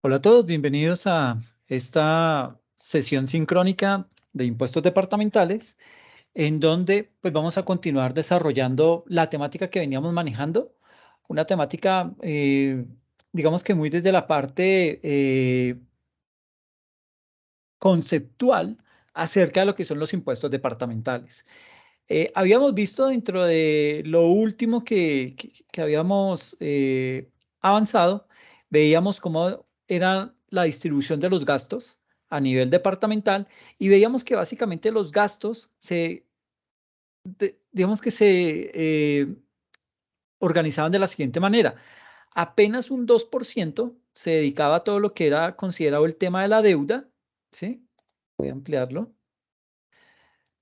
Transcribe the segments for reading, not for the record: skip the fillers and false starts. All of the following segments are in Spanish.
Hola a todos, bienvenidos a esta sesión sincrónica de impuestos departamentales, en donde pues vamos a continuar desarrollando la temática que veníamos manejando, una temática, digamos que muy desde la parte conceptual acerca de lo que son los impuestos departamentales. Habíamos visto dentro de lo último que habíamos avanzado, veíamos cómo era la distribución de los gastos a nivel departamental y veíamos que básicamente los gastos digamos que se organizaban de la siguiente manera. Apenas un 2% se dedicaba a todo lo que era considerado el tema de la deuda, ¿sí? Voy a ampliarlo.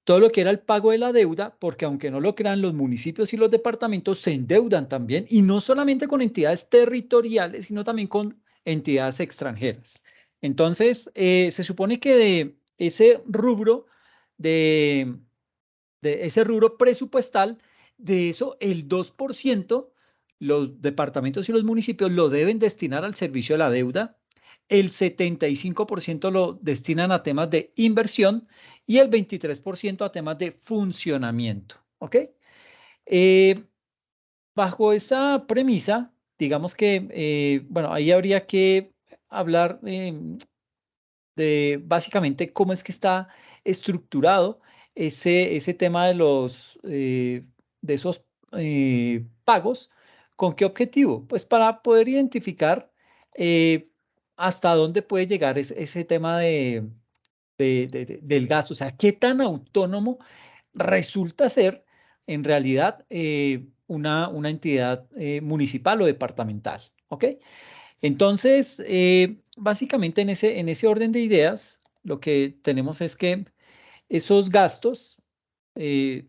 Todo lo que era el pago de la deuda, porque aunque no lo crean, los municipios y los departamentos se endeudan también, y no solamente con entidades territoriales, sino también con entidades extranjeras. Entonces, se supone que de ese rubro, de, de ese rubro presupuestal, de eso el 2% los departamentos y los municipios lo deben destinar al servicio de la deuda, el 75% lo destinan a temas de inversión y el 23% a temas de funcionamiento. ¿Ok? Eh, Bajo esa premisa, digamos que, bueno, ahí habría que hablar de básicamente cómo es que está estructurado ese tema de de esos pagos. ¿Con qué objetivo? Pues para poder identificar eh, hasta dónde puede llegar ese tema del gasto, o sea, qué tan autónomo resulta ser en realidad una entidad municipal o departamental. ¿Ok? Entonces, básicamente en ese orden de ideas, lo que tenemos es que esos gastos, eh,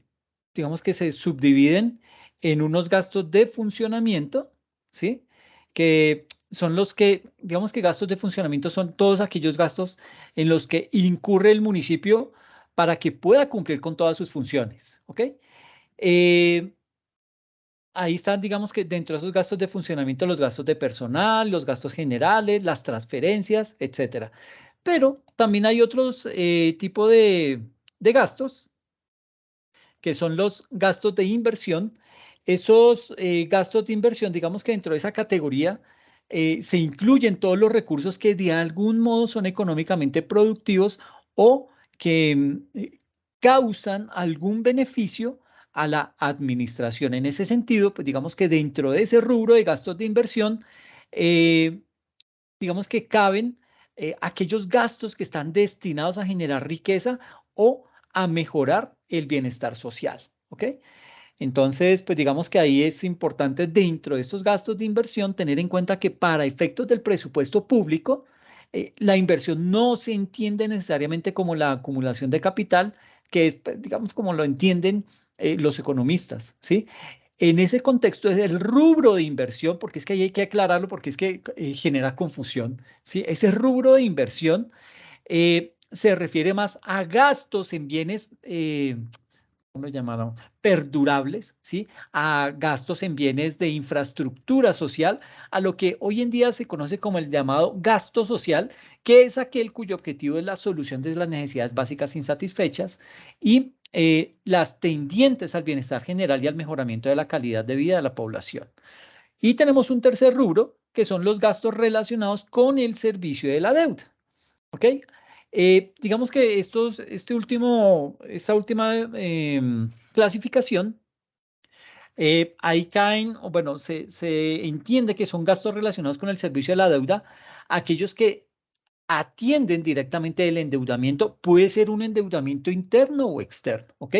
digamos que se subdividen en unos gastos de funcionamiento, ¿sí? Que son los que, digamos que gastos de funcionamiento son todos aquellos gastos en los que incurre el municipio para que pueda cumplir con todas sus funciones, ¿ok? Eh, Ahí están, digamos que dentro de esos gastos de funcionamiento, los gastos de personal, los gastos generales, las transferencias, etcétera. Pero también hay otros tipos de gastos, que son los gastos de inversión. Esos gastos de inversión, digamos que dentro de esa categoría se incluyen todos los recursos que de algún modo son económicamente productivos o que causan algún beneficio a la administración. En ese sentido, pues digamos que dentro de ese rubro de gastos de inversión, eh, digamos que caben aquellos gastos que están destinados a generar riqueza o a mejorar el bienestar social. ¿Ok? Entonces, pues digamos que ahí es importante dentro de estos gastos de inversión tener en cuenta que para efectos del presupuesto público, la inversión no se entiende necesariamente como la acumulación de capital, que es, pues, digamos, como lo entienden los economistas, ¿sí? En ese contexto es el rubro de inversión, porque es que ahí hay que aclararlo, porque es que genera confusión, ¿sí? Ese rubro de inversión se refiere más a gastos en bienes, ¿cómo lo llamaron? Perdurables, ¿sí? A gastos en bienes de infraestructura social, a lo que hoy en día se conoce como el llamado gasto social, que es aquel cuyo objetivo es la solución de las necesidades básicas insatisfechas y las tendientes al bienestar general y al mejoramiento de la calidad de vida de la población. Y tenemos un tercer rubro, que son los gastos relacionados con el servicio de la deuda. ¿Ok? Digamos que esta última clasificación, ahí caen, o bueno, se entiende que son gastos relacionados con el servicio de la deuda, aquellos que atienden directamente el endeudamiento, puede ser un endeudamiento interno o externo, ¿ok?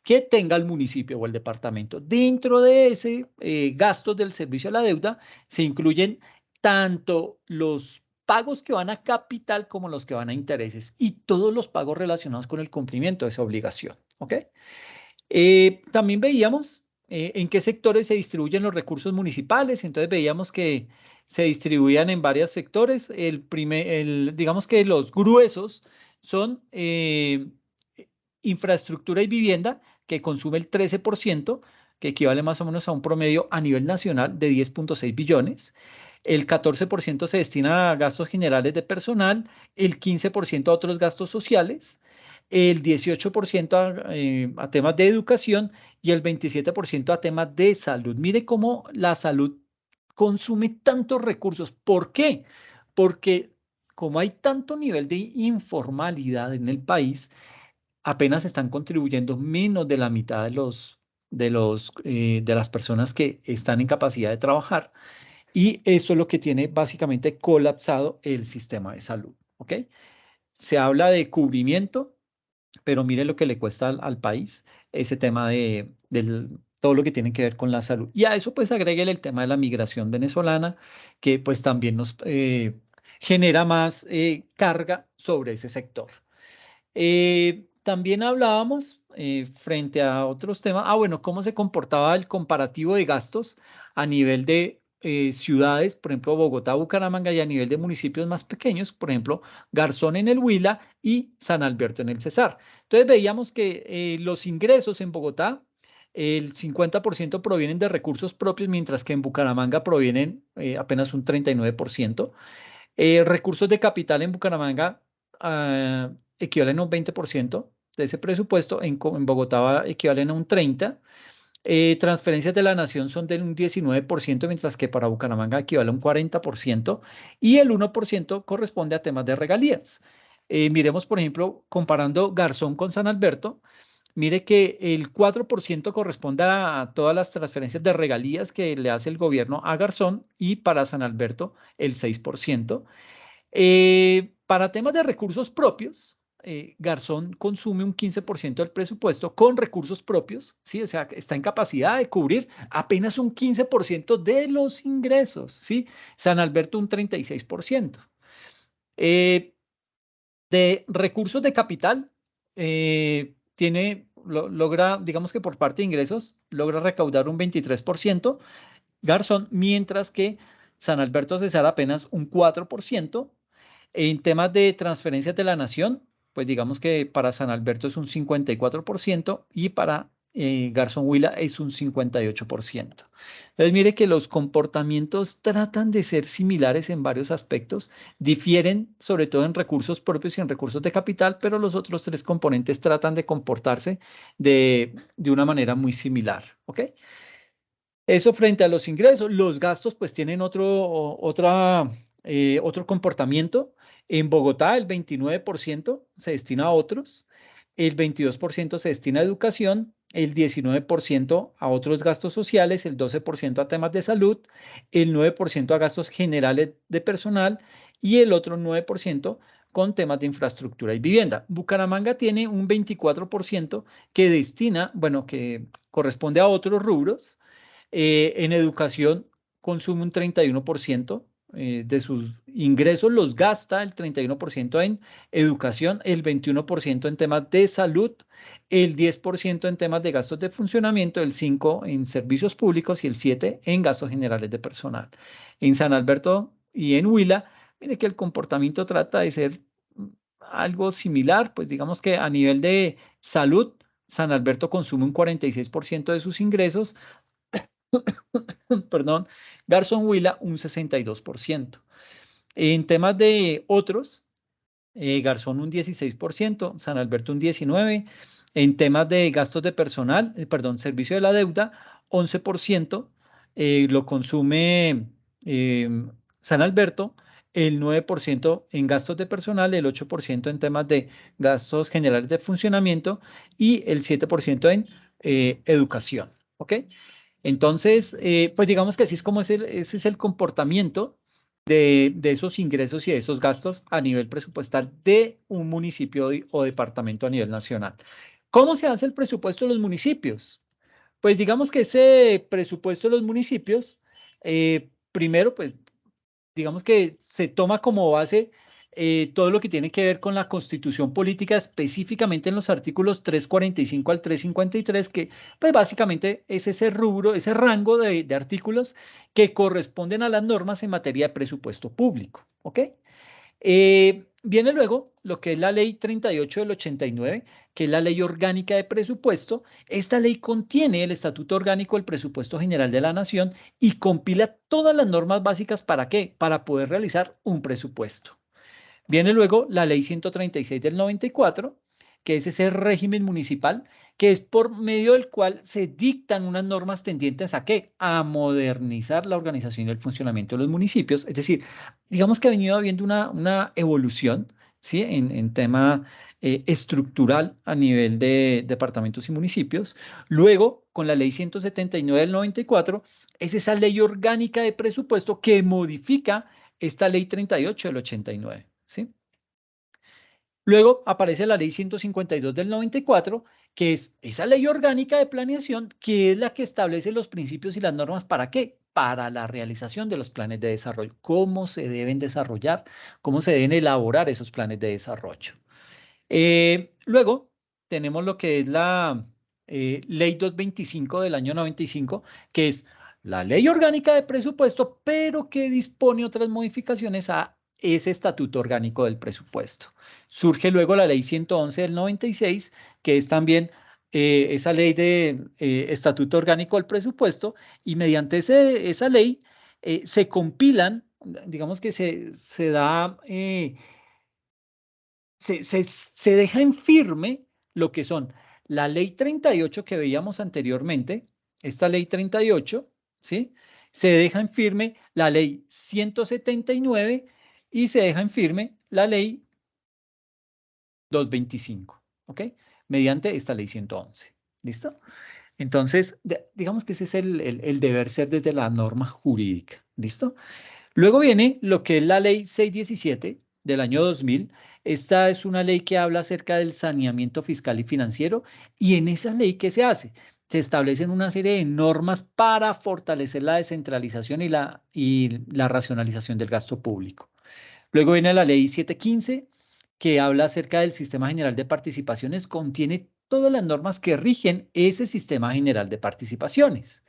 Que tenga el municipio o el departamento. Dentro de ese gastos del servicio a la deuda se incluyen tanto los pagos que van a capital como los que van a intereses y todos los pagos relacionados con el cumplimiento de esa obligación, ¿ok? También veíamos en qué sectores se distribuyen los recursos municipales, entonces veíamos que se distribuían en varios sectores. Digamos que los gruesos son infraestructura y vivienda, que consume el 13%, que equivale más o menos a un promedio a nivel nacional de 10,6 billones. el 14% se destina a gastos generales de personal, el 15% a otros gastos sociales, el 18% a temas de educación y el 27% a temas de salud. Mire cómo la salud consume tantos recursos. ¿Por qué? Porque como hay tanto nivel de informalidad en el país, apenas están contribuyendo menos de la mitad de las personas que están en capacidad de trabajar. Y eso es lo que tiene básicamente colapsado el sistema de salud. ¿Ok? Se habla de cubrimiento, pero mire lo que le cuesta al país ese tema todo lo que tiene que ver con la salud. Y a eso pues agréguele el tema de la migración venezolana, que pues también nos genera más carga sobre ese sector. También hablábamos frente a otros temas, bueno, cómo se comportaba el comparativo de gastos a nivel de ciudades, por ejemplo, Bogotá, Bucaramanga, y a nivel de municipios más pequeños, por ejemplo, Garzón en el Huila y San Alberto en el Cesar. Entonces veíamos que los ingresos en Bogotá, el 50% provienen de recursos propios, mientras que en Bucaramanga provienen apenas un 39%. Recursos de capital en Bucaramanga equivalen a un 20% de ese presupuesto, en Bogotá equivalen a un 30%. Transferencias de la nación son de un 19%, mientras que para Bucaramanga equivale a un 40%, y el 1% corresponde a temas de regalías. Miremos, por ejemplo, comparando Garzón con San Alberto, mire que el 4% corresponde a todas las transferencias de regalías que le hace el gobierno a Garzón, y para San Alberto el 6%. Para temas de recursos propios, Garzón consume un 15% del presupuesto con recursos propios, ¿sí? O sea, está en capacidad de cubrir apenas un 15% de los ingresos, ¿sí? San Alberto un 36%. Eh, de recursos de capital, logra, digamos que por parte de ingresos, logra recaudar un 23%, Garzón, mientras que San Alberto Cesar apenas un 4%. En temas de transferencias de la nación, pues digamos que para San Alberto es un 54% y para Garzón Huila es un 58%. Entonces, mire que los comportamientos tratan de ser similares en varios aspectos, difieren sobre todo en recursos propios y en recursos de capital, pero los otros tres componentes tratan de comportarse de una manera muy similar. ¿Ok? Eso frente a los ingresos. Los gastos pues tienen otro comportamiento. En Bogotá el 29% se destina a otros, el 22% se destina a educación, el 19% a otros gastos sociales, el 12% a temas de salud, el 9% a gastos generales de personal y el otro 9% con temas de infraestructura y vivienda. Bucaramanga tiene un 24% que destina, bueno, que corresponde a otros rubros. En educación consume un 31% de sus ingresos, los gasta el 31% en educación, el 21% en temas de salud, el 10% en temas de gastos de funcionamiento, el 5% en servicios públicos y el 7% en gastos generales de personal. En San Alberto y en Huila, mire que el comportamiento trata de ser algo similar, pues digamos que a nivel de salud, San Alberto consume un 46% de sus ingresos, perdón, Garzón Huila un 62%. En temas de otros, Garzón un 16%, San Alberto un 19%. En temas de gastos de personal, perdón, servicio de la deuda, 11% lo consume San Alberto, el 9% en gastos de personal, el 8% en temas de gastos generales de funcionamiento y el 7% en educación. ¿Ok? Entonces, pues digamos que así es como ese es el comportamiento de esos ingresos y de esos gastos a nivel presupuestal de un municipio o departamento a nivel nacional. ¿Cómo se hace el presupuesto de los municipios? Pues digamos que ese presupuesto de los municipios, primero, pues digamos que se toma como base todo lo que tiene que ver con la constitución política, específicamente en los artículos 345 al 353, que pues básicamente es ese rubro, ese rango de artículos que corresponden a las normas en materia de presupuesto público. ¿Ok? viene luego lo que es la Ley 38 del 89, que es la Ley Orgánica de Presupuesto. Esta ley contiene el Estatuto Orgánico del Presupuesto General de la Nación y compila todas las normas básicas ¿para qué? Para poder realizar un presupuesto. Viene luego la Ley 136 del 94, que es ese régimen municipal, que es por medio del cual se dictan unas normas tendientes ¿a qué? A modernizar la organización y el funcionamiento de los municipios. Es decir, digamos que ha venido habiendo una evolución, ¿sí? En tema estructural a nivel de departamentos y municipios. Luego, con la Ley 179 del 94, es esa ley orgánica de presupuesto que modifica esta Ley 38 del 89. ¿Sí? Luego aparece la Ley 152 del 94, que es esa ley orgánica de planeación, que es la que establece los principios y las normas ¿para qué? Para la realización de los planes de desarrollo, cómo se deben desarrollar, cómo se deben elaborar esos planes de desarrollo. Luego tenemos lo que es la Ley 225 del año 95, que es la ley orgánica de presupuesto, pero que dispone otras modificaciones a ese estatuto orgánico del presupuesto. Surge luego la ley 111 del 96, que es también esa ley de estatuto orgánico del presupuesto, y mediante esa ley se compilan, digamos que se da se deja en firme lo que son la ley 38 que veíamos anteriormente, esta ley 38, ¿sí? Se deja en firme la ley 179 y se deja en firme la ley 225, ¿ok? Mediante esta ley 111, ¿listo? Entonces, digamos que ese es el deber ser desde la norma jurídica, ¿listo? Luego viene lo que es la ley 617 del año 2000. Esta es una ley que habla acerca del saneamiento fiscal y financiero y en esa ley, ¿qué se hace? Se establecen una serie de normas para fortalecer la descentralización y la racionalización del gasto público. Luego viene la ley 715 que habla acerca del sistema general de participaciones, contiene todas las normas que rigen ese sistema general de participaciones.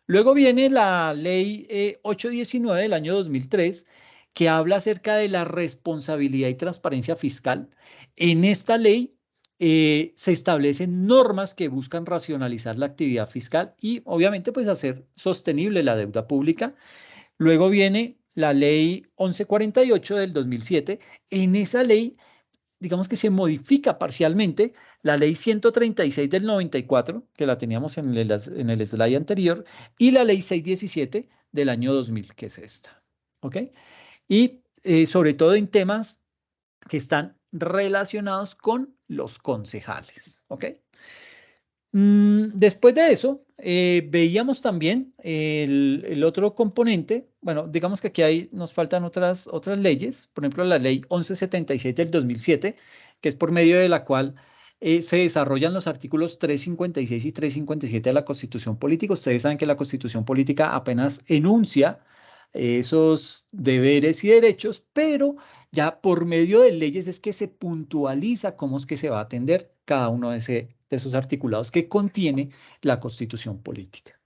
Luego viene la ley 819 del año 2003, que habla acerca de la responsabilidad y transparencia fiscal. En esta ley se establecen normas que buscan racionalizar la actividad fiscal y obviamente pues hacer sostenible la deuda pública. Luego viene la ley 1148 del 2007. En esa ley digamos que se modifica parcialmente la ley 136 del 94, que la teníamos en el slide anterior, y la ley 617 del año 2000, que es esta. ¿Ok? Y sobre todo en temas que están relacionados con los concejales. ¿Ok? Después de eso, veíamos también el otro componente. Bueno, digamos que aquí nos faltan otras leyes, por ejemplo, la ley 1176 del 2007, que es por medio de la cual se desarrollan los artículos 356 y 357 de la Constitución Política. Ustedes saben que la Constitución Política apenas enuncia esos deberes y derechos, pero ya por medio de leyes es que se puntualiza cómo es que se va a atender cada uno de esos articulados que contiene la Constitución Política.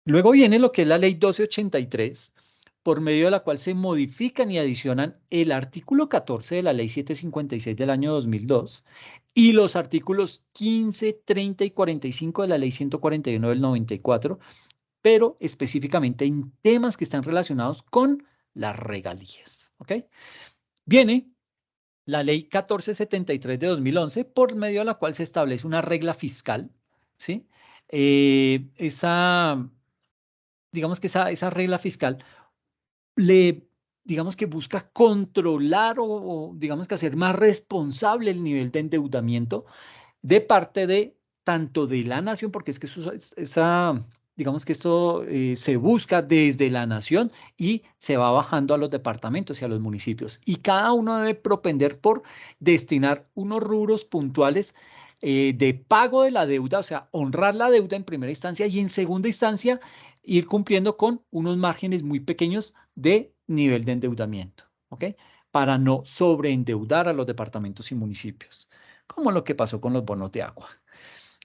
Luego viene lo que es la Ley 1283, por medio de la cual se modifican y adicionan el artículo 14 de la Ley 756 del año 2002 y los artículos 15, 30 y 45 de la Ley 141 del 94, pero específicamente en temas que están relacionados con las regalías. ¿Ok? Viene la ley 1473 de 2011, por medio de la cual se establece una regla fiscal, ¿sí? Digamos que esa regla fiscal le, digamos que busca controlar o digamos que hacer más responsable el nivel de endeudamiento de parte de tanto de la nación, porque es que digamos que esto se busca desde la nación y se va bajando a los departamentos y a los municipios. Y cada uno debe propender por destinar unos rubros puntuales de pago de la deuda, o sea, honrar la deuda en primera instancia y en segunda instancia ir cumpliendo con unos márgenes muy pequeños de nivel de endeudamiento, ¿ok? Para no sobreendeudar a los departamentos y municipios como lo que pasó con los bonos de agua.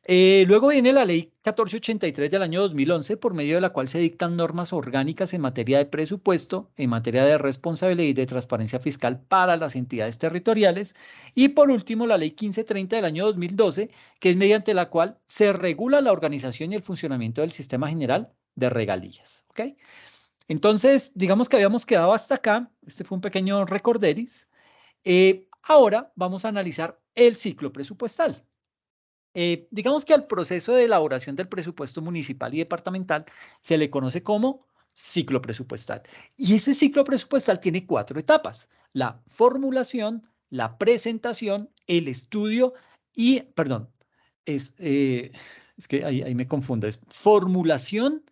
Luego viene la Ley 1483 del año 2011, por medio de la cual se dictan normas orgánicas en materia de presupuesto, en materia de responsabilidad y de transparencia fiscal para las entidades territoriales. Y por último, la Ley 1530 del año 2012, que es mediante la cual se regula la organización y el funcionamiento del Sistema General de Regalías. ¿Ok? Entonces, digamos que habíamos quedado hasta acá. Este fue un pequeño recorderis. Ahora vamos a analizar el ciclo presupuestal. Digamos que al proceso de elaboración del presupuesto municipal y departamental se le conoce como ciclo presupuestal. Y ese ciclo presupuestal tiene 4 etapas: la formulación, la presentación, el estudio y, perdón, es, eh, es que ahí me confundo, es formulación,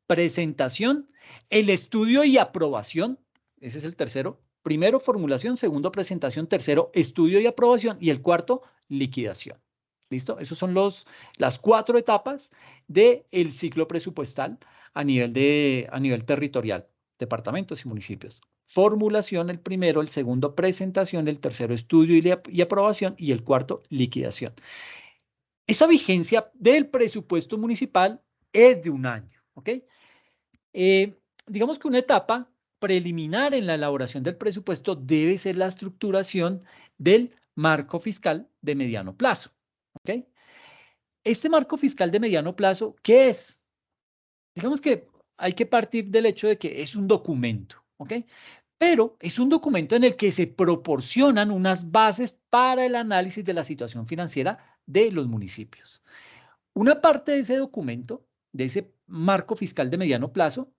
presentación, el estudio y aprobación. Ese es el tercero. Primero, formulación; segundo, presentación; tercero, estudio y aprobación; y el cuarto, liquidación. ¿Listo? Esas son las 4 etapas del ciclo presupuestal a nivel territorial, departamentos y municipios. Formulación el primero, el segundo presentación, el tercero estudio y aprobación, y el cuarto liquidación. Esa vigencia del presupuesto municipal es de un año, ¿ok? Digamos que una etapa preliminar en la elaboración del presupuesto debe ser la estructuración del marco fiscal de mediano plazo, ¿ok? Este marco fiscal de mediano plazo, ¿qué es? Digamos que hay que partir del hecho de que es un documento, ¿ok? Pero es un documento en el que se proporcionan unas bases para el análisis de la situación financiera de los municipios. Una parte de ese documento, de ese marco fiscal de mediano plazo,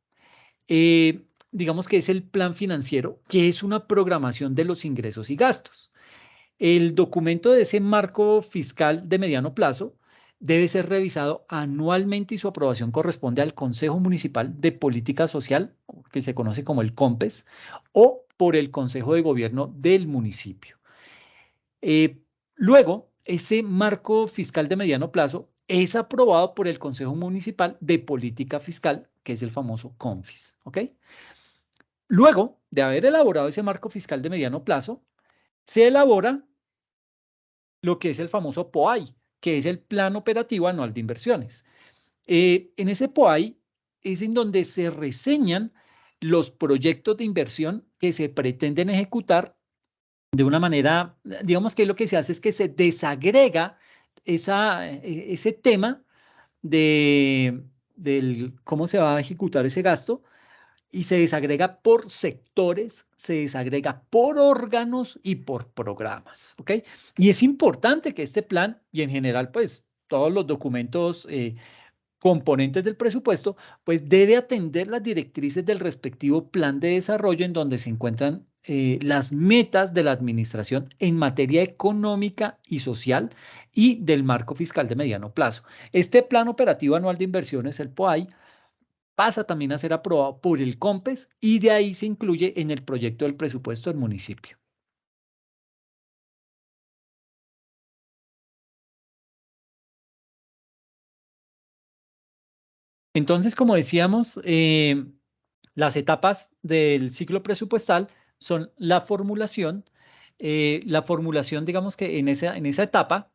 digamos que es el plan financiero, que es una programación de los ingresos y gastos. El documento de ese marco fiscal de mediano plazo debe ser revisado anualmente y su aprobación corresponde al Consejo Municipal de Política Social, que se conoce como el COMPES, o por el Consejo de Gobierno del municipio. Luego, ese marco fiscal de mediano plazo es aprobado por el Consejo Municipal de Política Fiscal, que es el famoso CONFIS. ¿Ok? Luego de haber elaborado ese marco fiscal de mediano plazo, se elabora lo que es el famoso POAI, que es el Plan Operativo Anual de Inversiones. En ese POAI es en donde se reseñan los proyectos de inversión que se pretenden ejecutar de una manera, digamos que lo que se hace es que se desagrega ese tema del cómo se va a ejecutar ese gasto, y se desagrega por sectores, se desagrega por órganos y por programas, ¿ok? Y es importante que este plan, y en general, pues, todos los documentos componentes del presupuesto, pues debe atender las directrices del respectivo plan de desarrollo en donde se encuentran las metas de la administración en materia económica y social y del marco fiscal de mediano plazo. Este plan operativo anual de inversiones, el POAI, pasa también a ser aprobado por el COMPES y de ahí se incluye en el proyecto del presupuesto del municipio. Entonces, como decíamos, las etapas del ciclo presupuestal son la formulación, digamos que en esa etapa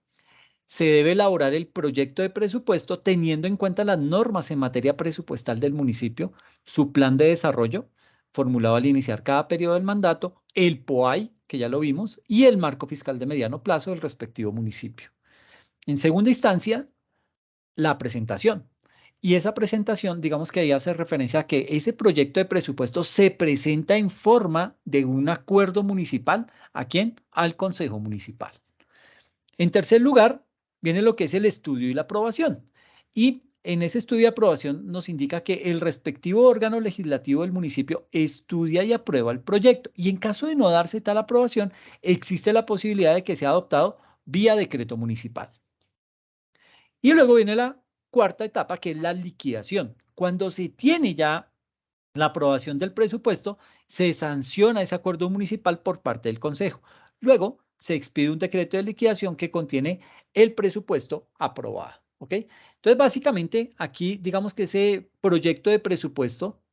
se debe elaborar el proyecto de presupuesto teniendo en cuenta las normas en materia presupuestal del municipio, su plan de desarrollo, formulado al iniciar cada periodo del mandato, el POAI, que ya lo vimos, y el marco fiscal de mediano plazo del respectivo municipio. En segunda instancia, la presentación. Y esa presentación, digamos que ahí hace referencia a que ese proyecto de presupuesto se presenta en forma de un acuerdo municipal. ¿A quién? Al Consejo Municipal. En tercer lugar, viene lo que es el estudio y la aprobación. Y en ese estudio y aprobación nos indica que el respectivo órgano legislativo del municipio estudia y aprueba el proyecto. Y en caso de no darse tal aprobación, existe la posibilidad de que sea adoptado vía decreto municipal. Y luego viene la cuarta etapa, que es la liquidación. Cuando se tiene ya la aprobación del presupuesto, se sanciona ese acuerdo municipal por parte del Consejo. Luego se expide un decreto de liquidación que contiene el presupuesto aprobado. ¿Ok? Entonces, básicamente, aquí digamos que ese proyecto de presupuesto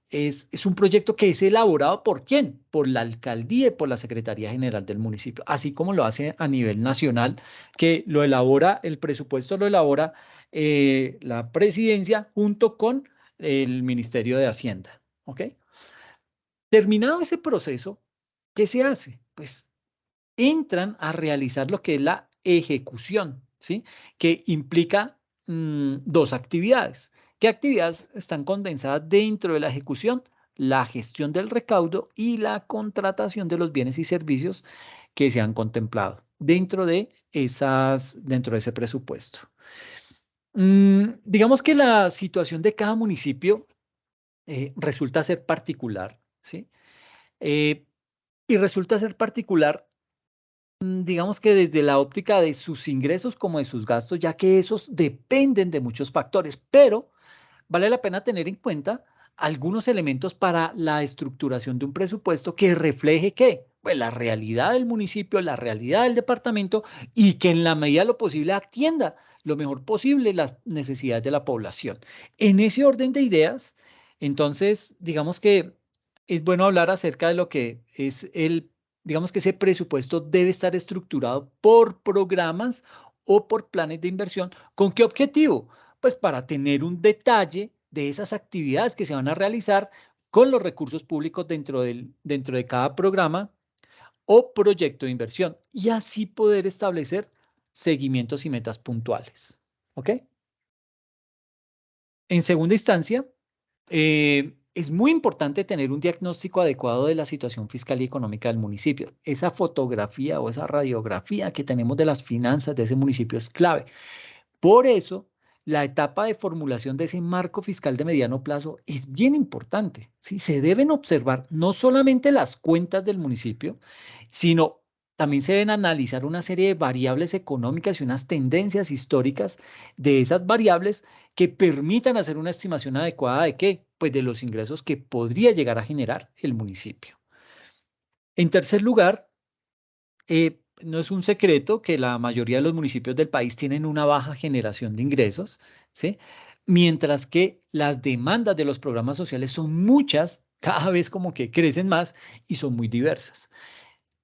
es un proyecto que es elaborado ¿por quién? Por la alcaldía y por la Secretaría General del municipio, así como lo hace a nivel nacional, que lo elabora, el presupuesto lo elabora la presidencia junto con el Ministerio de Hacienda. ¿Ok? Terminado ese proceso, ¿qué se hace? Pues entran a realizar lo que es la ejecución, ¿sí? Que implica dos actividades. ¿Qué actividades están condensadas dentro de la ejecución? La gestión del recaudo y la contratación de los bienes y servicios que se han contemplado dentro de ese presupuesto. Digamos que la situación de cada municipio resulta ser particular, ¿sí? Eh, y resulta ser particular digamos que desde la óptica de sus ingresos como de sus gastos, ya que esos dependen de muchos factores, pero vale la pena tener en cuenta algunos elementos para la estructuración de un presupuesto que refleje qué, pues la realidad del municipio, la realidad del departamento y que en la medida de lo posible atienda lo mejor posible las necesidades de la población. En ese orden de ideas, entonces, digamos que es bueno hablar acerca de lo que es digamos que ese presupuesto debe estar estructurado por programas o por planes de inversión. ¿Con qué objetivo? Pues para tener un detalle de esas actividades que se van a realizar con los recursos públicos dentro de cada programa o proyecto de inversión y así poder establecer seguimientos y metas puntuales. ¿Ok? En segunda instancia, es muy importante tener un diagnóstico adecuado de la situación fiscal y económica del municipio. Esa fotografía o esa radiografía que tenemos de las finanzas de ese municipio es clave. Por eso, la etapa de formulación de ese marco fiscal de mediano plazo es bien importante. ¿Sí? Se deben observar no solamente las cuentas del municipio, sino también se deben analizar una serie de variables económicas y unas tendencias históricas de esas variables que permitan hacer una estimación adecuada de qué, pues de los ingresos que podría llegar a generar el municipio. En tercer lugar, no es un secreto que la mayoría de los municipios del país tienen una baja generación de ingresos, ¿sí? Mientras que las demandas de los programas sociales son muchas, cada vez como que crecen más y son muy diversas.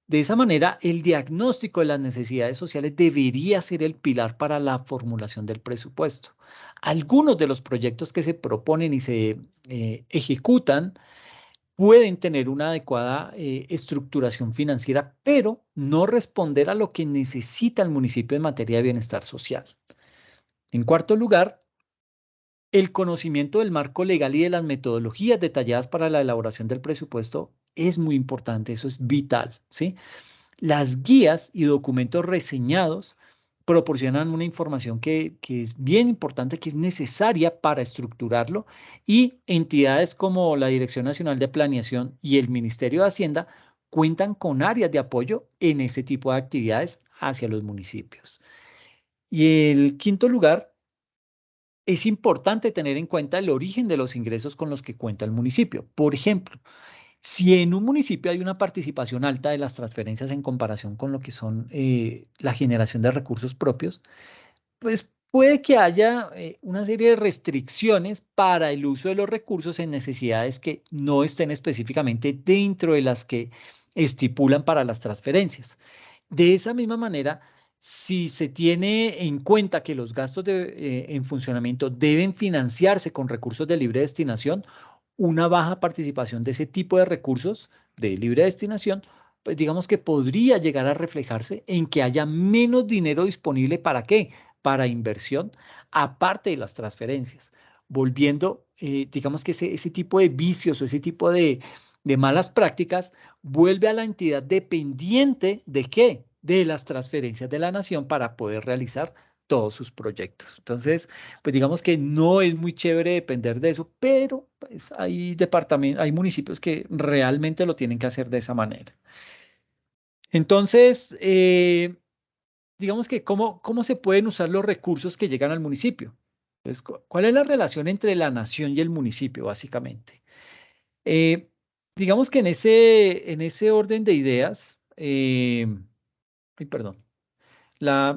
De esa manera, el diagnóstico de las necesidades sociales debería ser el pilar para la formulación del presupuesto. Algunos de los proyectos que se proponen y se ejecutan pueden tener una adecuada estructuración financiera, pero no responder a lo que necesita el municipio en materia de bienestar social. En cuarto lugar, el conocimiento del marco legal y de las metodologías detalladas para la elaboración del presupuesto es muy importante, eso es vital, ¿sí? Las guías y documentos reseñados proporcionan una información que es bien importante, que es necesaria para estructurarlo y entidades como la Dirección Nacional de Planeación y el Ministerio de Hacienda cuentan con áreas de apoyo en este tipo de actividades hacia los municipios. Y el quinto lugar, es importante tener en cuenta el origen de los ingresos con los que cuenta el municipio. Por ejemplo, si en un municipio hay una participación alta de las transferencias en comparación con lo que son la generación de recursos propios, pues puede que haya una serie de restricciones para el uso de los recursos en necesidades que no estén específicamente dentro de las que estipulan para las transferencias. De esa misma manera, si se tiene en cuenta que los gastos en funcionamiento deben financiarse con recursos de libre destinación, una baja participación de ese tipo de recursos de libre destinación, pues digamos que podría llegar a reflejarse en que haya menos dinero disponible para qué, para inversión, aparte de las transferencias, volviendo, digamos que ese tipo de vicios o ese tipo de malas prácticas vuelve a la entidad dependiente de qué, de las transferencias de la nación para poder realizar todos sus proyectos. Entonces, pues digamos que no es muy chévere depender de eso, pero pues hay departamentos, hay municipios que realmente lo tienen que hacer de esa manera. Entonces, digamos que cómo se pueden usar los recursos que llegan al municipio. Pues, ¿cuál es la relación entre la nación y el municipio, básicamente? Eh, digamos que en ese orden de ideas, ay, perdón,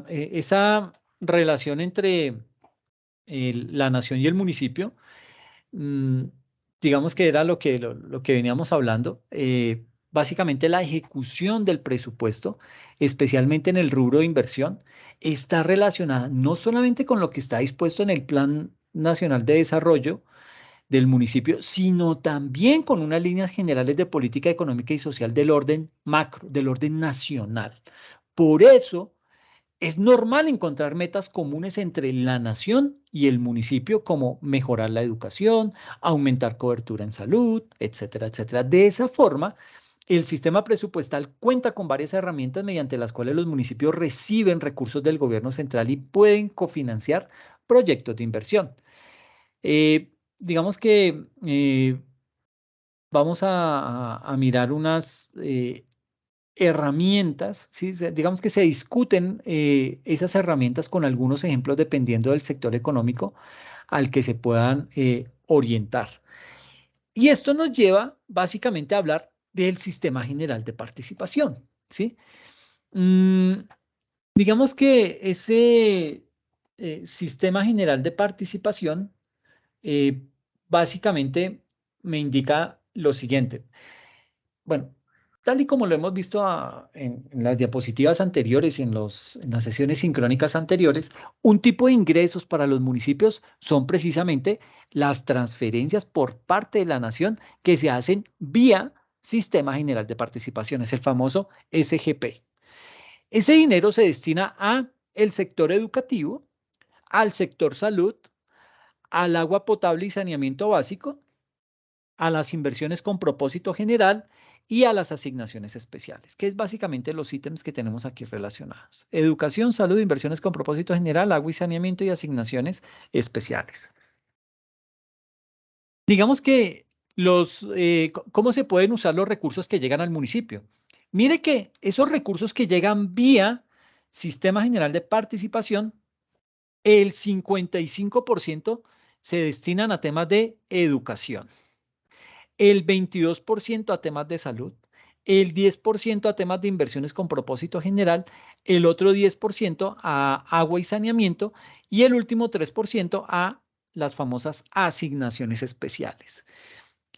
esa relación entre la nación y el municipio, mm, digamos que era lo que veníamos hablando. Básicamente la ejecución del presupuesto, especialmente en el rubro de inversión, está relacionada no solamente con lo que está dispuesto en el Plan Nacional de Desarrollo del municipio, sino también con unas líneas generales de política económica y social del orden macro, del orden nacional. Por eso es normal encontrar metas comunes entre la nación y el municipio, como mejorar la educación, aumentar cobertura en salud, etcétera, etcétera. De esa forma, el sistema presupuestal cuenta con varias herramientas mediante las cuales los municipios reciben recursos del gobierno central y pueden cofinanciar proyectos de inversión. Digamos que vamos a mirar unas herramientas, ¿sí? Digamos que se discuten esas herramientas con algunos ejemplos dependiendo del sector económico al que se puedan orientar. Y esto nos lleva básicamente a hablar del sistema general de participación, ¿sí? Mm, digamos que ese sistema general de participación eh, básicamente me indica lo siguiente. Bueno, tal y como lo hemos visto en las diapositivas anteriores y en las sesiones sincrónicas anteriores, un tipo de ingresos para los municipios son precisamente las transferencias por parte de la nación que se hacen vía Sistema General de Participación, es el famoso SGP. Ese dinero se destina a el sector educativo, al sector salud, al agua potable y saneamiento básico, a las inversiones con propósito general y a las asignaciones especiales, que es básicamente los ítems que tenemos aquí relacionados. Educación, salud, inversiones con propósito general, agua y saneamiento y asignaciones especiales. Digamos que ¿cómo se pueden usar los recursos que llegan al municipio? Mire que esos recursos que llegan vía Sistema General de Participación, el 55% se destinan a temas de educación, el 22% a temas de salud, el 10% a temas de inversiones con propósito general, el otro 10% a agua y saneamiento y el último 3% a las famosas asignaciones especiales.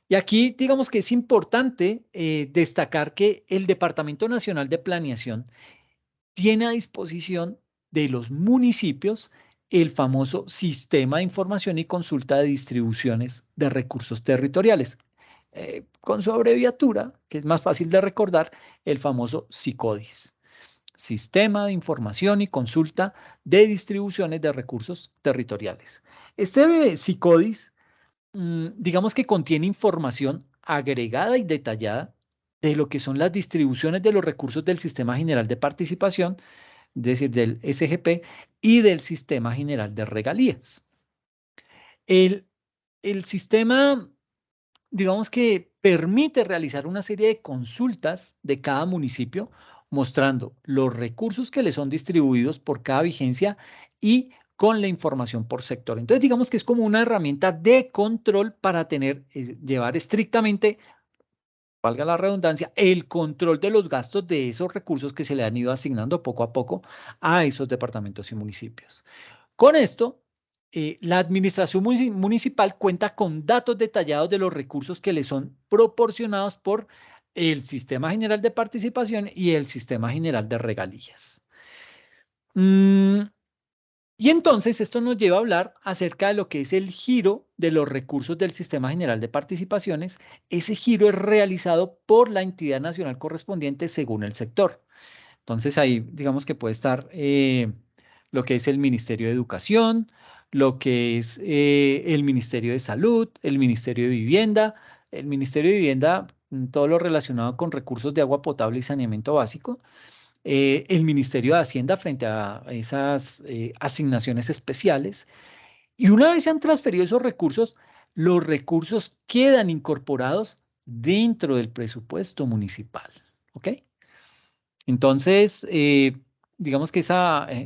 Y aquí digamos que es importante destacar que el Departamento Nacional de Planeación tiene a disposición de los municipios el famoso Sistema de Información y Consulta de Distribuciones de Recursos Territoriales, con su abreviatura, que es más fácil de recordar, el famoso SICODIS, Sistema de Información y Consulta de Distribuciones de Recursos Territoriales. Este SICODIS, digamos que contiene información agregada y detallada de lo que son las distribuciones de los recursos del Sistema General de Participación, es decir, del SGP y del Sistema General de Regalías. El, el sistema, digamos que permite realizar una serie de consultas de cada municipio, mostrando los recursos que le son distribuidos por cada vigencia y con la información por sector. Entonces, digamos que es como una herramienta de control para llevar estrictamente, valga la redundancia, el control de los gastos de esos recursos que se le han ido asignando poco a poco a esos departamentos y municipios. Con esto, la administración municipal cuenta con datos detallados de los recursos que le son proporcionados por el Sistema General de Participación y el Sistema General de Regalías. Mm, y entonces esto nos lleva a hablar acerca de lo que es el giro de los recursos del Sistema General de Participaciones. Ese giro es realizado por la entidad nacional correspondiente según el sector. Entonces ahí digamos que puede estar lo que es el Ministerio de Educación, lo que es el Ministerio de Salud, el Ministerio de Vivienda, todo lo relacionado con recursos de agua potable y saneamiento básico, el Ministerio de Hacienda frente a esas asignaciones especiales. Y una vez se han transferido esos recursos, los recursos quedan incorporados dentro del presupuesto municipal. ¿Ok? Entonces, digamos que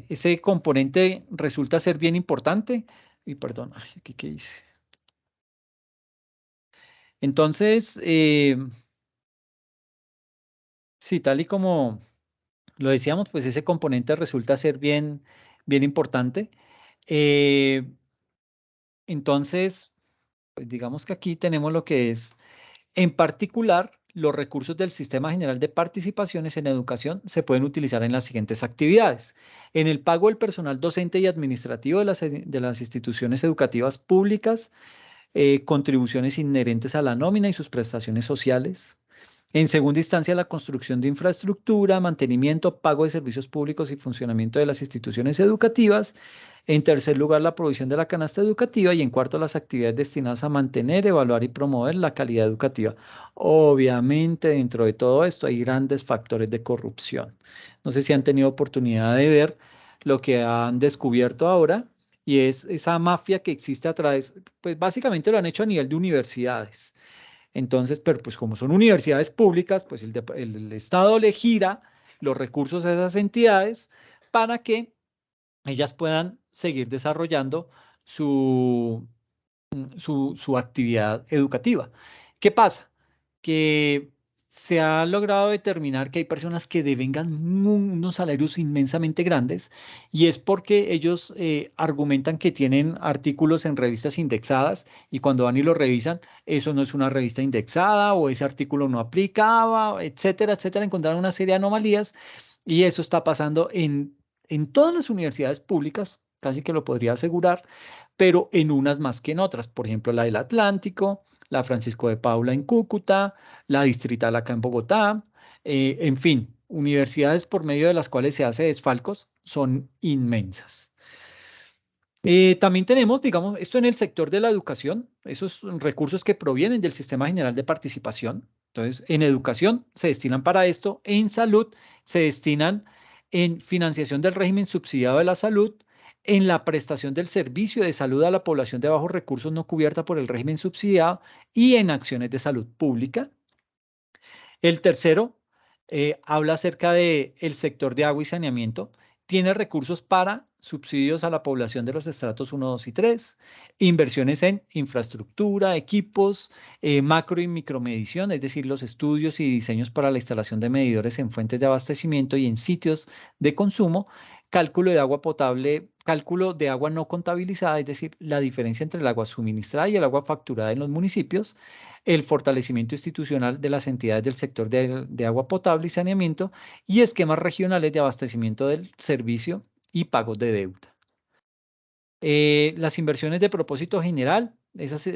ese componente resulta ser bien importante. Y perdón, ay, aquí qué hice. Entonces, sí, tal y como lo decíamos, pues ese componente resulta ser bien importante. Eh, entonces, Pues digamos que aquí tenemos lo que es, en particular, los recursos del Sistema General de Participaciones en Educación se pueden utilizar en las siguientes actividades. En el pago del personal docente y administrativo de las instituciones educativas públicas, contribuciones inherentes a la nómina y sus prestaciones sociales. En segunda instancia, la construcción de infraestructura, mantenimiento, pago de servicios públicos y funcionamiento de las instituciones educativas. En tercer lugar, la provisión de la canasta educativa. Y en cuarto, las actividades destinadas a mantener, evaluar y promover la calidad educativa. Obviamente, dentro de todo esto hay grandes factores de corrupción. No sé si han tenido oportunidad de ver lo que han descubierto ahora, y es esa mafia que existe a través, pues básicamente lo han hecho a nivel de universidades. Entonces, pero pues como son universidades públicas, pues el Estado le gira los recursos a esas entidades para que ellas puedan seguir desarrollando su, su actividad educativa. ¿Qué pasa? Que se ha logrado determinar que hay personas que devengan unos salarios inmensamente grandes, y es porque ellos argumentan que tienen artículos en revistas indexadas, y cuando van y lo revisan, eso no es una revista indexada o ese artículo no aplicaba, etcétera, etcétera. Encontraron una serie de anomalías, y eso está pasando en todas las universidades públicas, casi que lo podría asegurar, pero en unas más que en otras. Por ejemplo, la del Atlántico, la Francisco de Paula en Cúcuta, la Distrital acá en Bogotá, en fin, universidades por medio de las cuales se hace desfalcos son inmensas. También tenemos, digamos, esto en el sector de la educación, esos recursos que provienen del Sistema General de Participación. Entonces, en educación se destinan para esto, en salud se destinan en financiación del régimen subsidiado de la salud, en la prestación del servicio de salud a la población de bajos recursos no cubierta por el régimen subsidiado y en acciones de salud pública. El tercero habla acerca del sector de agua y saneamiento. Tiene recursos para subsidios a la población de los estratos 1, 2 y 3, inversiones en infraestructura, equipos, macro y micromedición, es decir, los estudios y diseños para la instalación de medidores en fuentes de abastecimiento y en sitios de consumo, cálculo de agua potable, cálculo de agua no contabilizada, es decir, la diferencia entre el agua suministrada y el agua facturada en los municipios, el fortalecimiento institucional de las entidades del sector de agua potable y saneamiento, y esquemas regionales de abastecimiento del servicio y pagos de deuda. Las inversiones de propósito general, esas,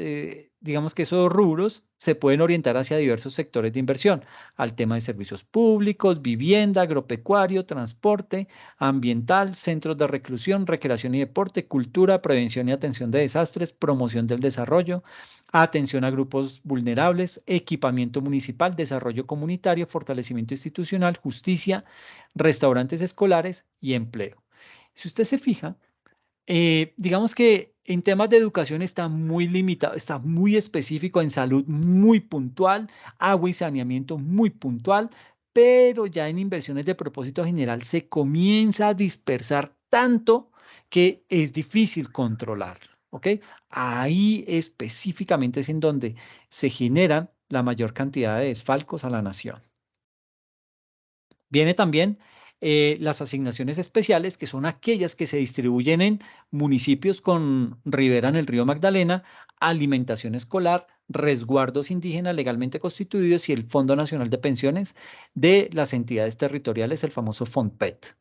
digamos que esos rubros se pueden orientar hacia diversos sectores de inversión, al tema de servicios públicos, vivienda, agropecuario, transporte, ambiental, centros de reclusión, recreación y deporte, cultura, prevención y atención de desastres, promoción del desarrollo, atención a grupos vulnerables, equipamiento municipal, desarrollo comunitario, fortalecimiento institucional, justicia, restaurantes escolares y empleo. Si usted se fija, digamos que en temas de educación está muy limitado, está muy específico, en salud muy puntual, agua y saneamiento muy puntual, pero ya en inversiones de propósito general se comienza a dispersar tanto que es difícil controlarlo, ¿ok? Ahí específicamente es en donde se generan la mayor cantidad de desfalcos a la nación. Viene también las asignaciones especiales, que son aquellas que se distribuyen en municipios con ribera en el río Magdalena, alimentación escolar, resguardos indígenas legalmente constituidos y el Fondo Nacional de Pensiones de las entidades territoriales, el famoso FONPET.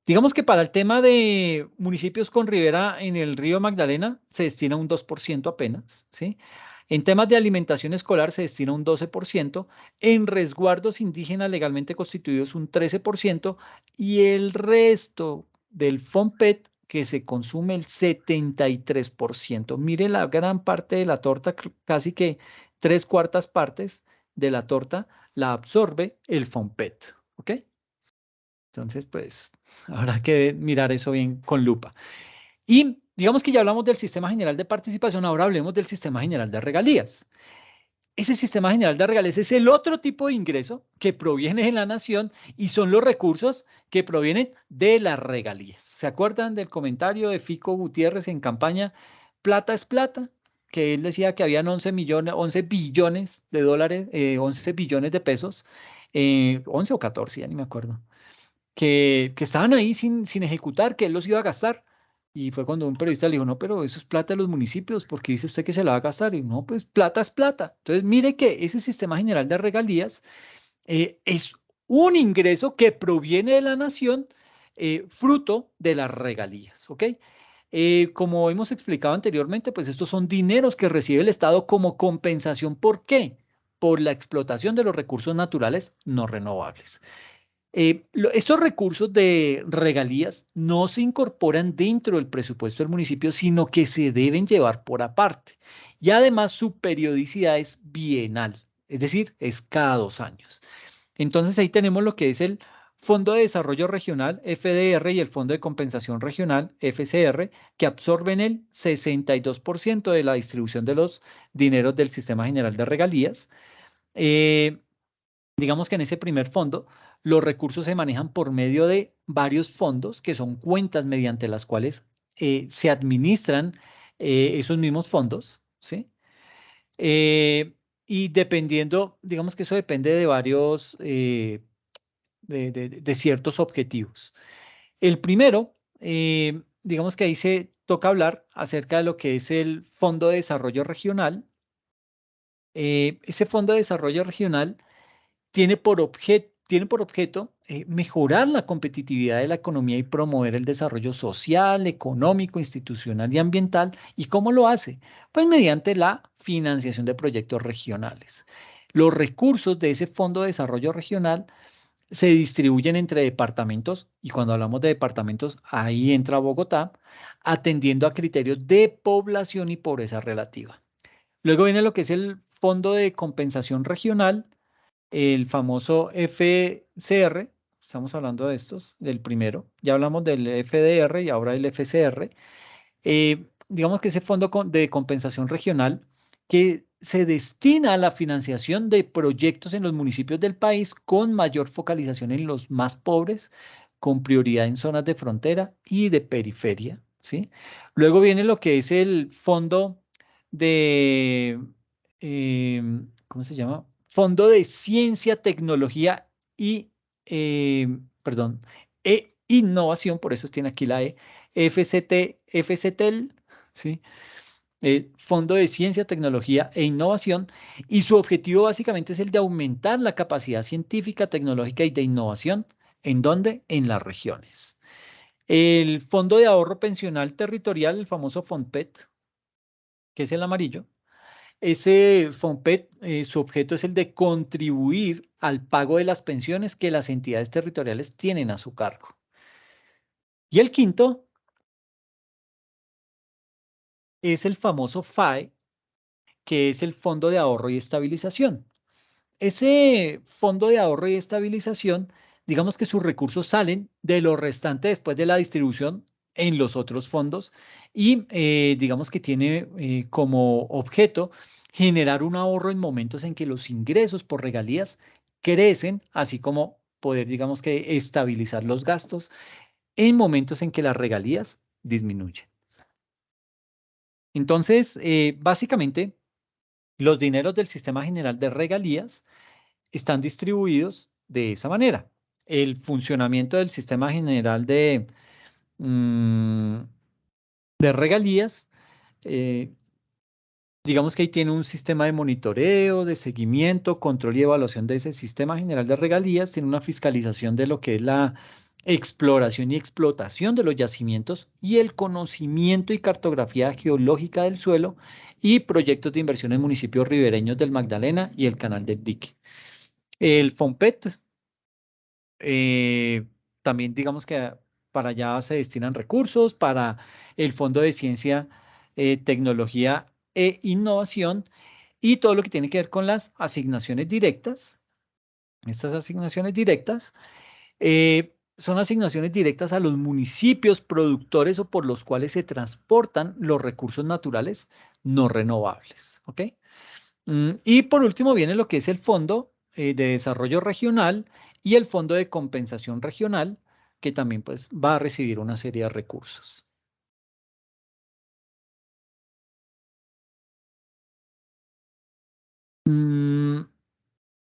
Digamos que para el tema de municipios con ribera en el río Magdalena se destina un 2% apenas, ¿sí? En temas de alimentación escolar se destina un 12%, en resguardos indígenas legalmente constituidos un 13%, y el resto del FONPET que se consume el 73%. Mire la gran parte de la torta, casi que tres cuartas partes de la torta la absorbe el FONPET, ¿ok? Entonces, pues, habrá que mirar eso bien con lupa. Y digamos que ya hablamos del sistema general de participación, ahora hablemos del sistema general de regalías. Ese sistema general de regalías es el otro tipo de ingreso que proviene de la nación y son los recursos que provienen de las regalías. ¿Se acuerdan del comentario de Fico Gutiérrez en campaña? Plata es plata, que él decía que habían 11 millones, 11 billones de dólares, 11 billones de pesos, 11 o 14, ya ni me acuerdo, que estaban ahí sin ejecutar, que él los iba a gastar. Y fue cuando un periodista le dijo, no, pero eso es plata de los municipios, porque dice usted que se la va a gastar. Y no, pues plata es plata. Entonces, mire que ese sistema general de regalías es un ingreso que proviene de la nación, fruto de las regalías, ¿ok? Como hemos explicado anteriormente, pues estos son dineros que recibe el Estado como compensación. ¿Por qué? Por la explotación de los recursos naturales no renovables. Estos recursos de regalías no se incorporan dentro del presupuesto del municipio, sino que se deben llevar por aparte. Y además su periodicidad es bienal, es decir, es cada 2 años. Entonces ahí tenemos lo que es el Fondo de Desarrollo Regional, FDR, y el Fondo de Compensación Regional, FCR, que absorben el 62% de la distribución de los dineros del Sistema General de Regalías. Eh, digamos que en ese primer fondo, los recursos se manejan por medio de varios fondos, que son cuentas mediante las cuales se administran esos mismos fondos, ¿sí? Eh, y dependiendo, digamos que eso depende de varios, de ciertos objetivos. El primero, digamos que ahí se toca hablar acerca de lo que es el Fondo de Desarrollo Regional. Ese Fondo de Desarrollo Regional tiene por objeto mejorar la competitividad de la economía y promover el desarrollo social, económico, institucional y ambiental. ¿Y cómo lo hace? Pues mediante la financiación de proyectos regionales. Los recursos de ese Fondo de Desarrollo Regional se distribuyen entre departamentos, y cuando hablamos de departamentos, ahí entra Bogotá, atendiendo a criterios de población y pobreza relativa. Luego viene lo que es el Fondo de Compensación Regional, el famoso FCR. Estamos hablando de estos, del primero. Ya hablamos del FDR y ahora el FCR. Digamos que ese de compensación regional que se destina a la financiación de proyectos en los municipios del país con mayor focalización en los más pobres, con prioridad en zonas de frontera y de periferia, ¿sí? Luego viene lo que es el fondo de, ¿cómo se llama? Fondo de Ciencia, Tecnología y, perdón, Innovación, por eso tiene aquí la E, FCTEL, ¿sí? Fondo de Ciencia, Tecnología e Innovación, y su objetivo básicamente es el de aumentar la capacidad científica, tecnológica y de innovación. ¿En dónde? En las regiones. El Fondo de Ahorro Pensional Territorial, el famoso FONPET, que es el amarillo, ese FONPET, su objeto es el de contribuir al pago de las pensiones que las entidades territoriales tienen a su cargo. Y el quinto es el famoso FAE, que es el Fondo de Ahorro y Estabilización. Ese Fondo de Ahorro y Estabilización, digamos que sus recursos salen de lo restante después de la distribución en los otros fondos, y digamos que tiene como objeto generar un ahorro en momentos en que los ingresos por regalías crecen, así como poder, digamos que, estabilizar los gastos en momentos en que las regalías disminuyen. Entonces, básicamente, los dineros del Sistema General de Regalías están distribuidos de esa manera. El funcionamiento del Sistema General mm, de Regalías, eh, digamos que ahí tiene un sistema de monitoreo, de seguimiento, control y evaluación de ese Sistema General de Regalías, tiene una fiscalización de lo que es la exploración y explotación de los yacimientos y el conocimiento y cartografía geológica del suelo, y proyectos de inversión en municipios ribereños del Magdalena y el Canal del Dique. El FOMPET, eh, también digamos que para allá se destinan recursos para el Fondo de Ciencia, Tecnología e Innovación, y todo lo que tiene que ver con las asignaciones directas. Estas asignaciones directas son asignaciones directas a los municipios productores o por los cuales se transportan los recursos naturales no renovables. ¿Ok? Y por último viene lo que es el Fondo de Desarrollo Regional y el Fondo de Compensación Regional, que también pues va a recibir una serie de recursos. Mm,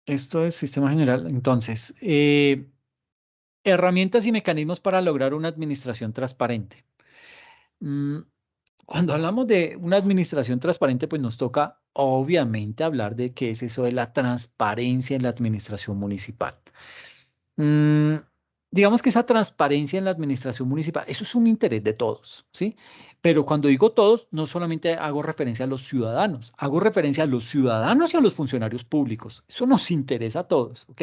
Esto es sistema general. Entonces, herramientas y mecanismos para lograr una administración transparente. Mm, Cuando hablamos de una administración transparente, pues nos toca obviamente hablar de qué es eso de la transparencia en la administración municipal. Mm, digamos que esa transparencia en la administración municipal, eso es un interés de todos, ¿sí? Pero cuando digo todos, no solamente hago referencia a los ciudadanos, hago referencia a los ciudadanos y a los funcionarios públicos. Eso nos interesa a todos, ¿ok?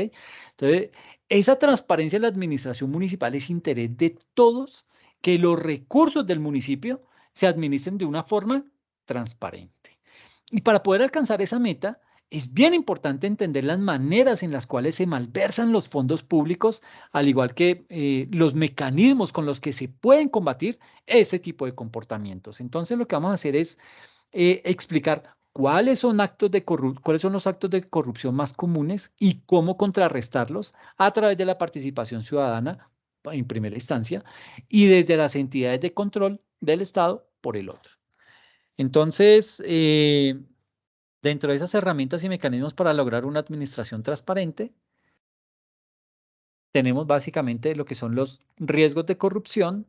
Entonces, esa transparencia en la administración municipal es interés de todos, que los recursos del municipio se administren de una forma transparente. Y para poder alcanzar esa meta, es bien importante entender las maneras en las cuales se malversan los fondos públicos, al igual que los mecanismos con los que se pueden combatir ese tipo de comportamientos. Entonces, lo que vamos a hacer es explicar cuáles son los actos de corrupción más comunes y cómo contrarrestarlos a través de la participación ciudadana en primera instancia y desde las entidades de control del Estado por el otro. Entonces, dentro de esas herramientas y mecanismos para lograr una administración transparente, tenemos básicamente lo que son los riesgos de corrupción.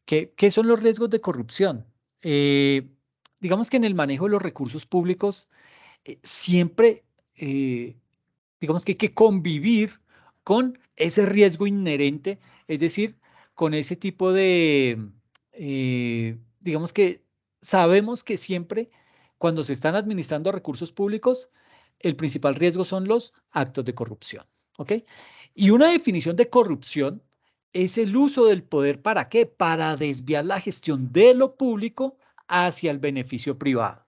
¿Qué son los riesgos de corrupción? Eh, digamos que en el manejo de los recursos públicos, siempre, eh, digamos que hay que convivir con ese riesgo inherente, es decir, con ese tipo de, digamos que sabemos que siempre cuando se están administrando recursos públicos, el principal riesgo son los actos de corrupción, ¿ok? Y una definición de corrupción es el uso del poder, ¿para qué? Para desviar la gestión de lo público hacia el beneficio privado.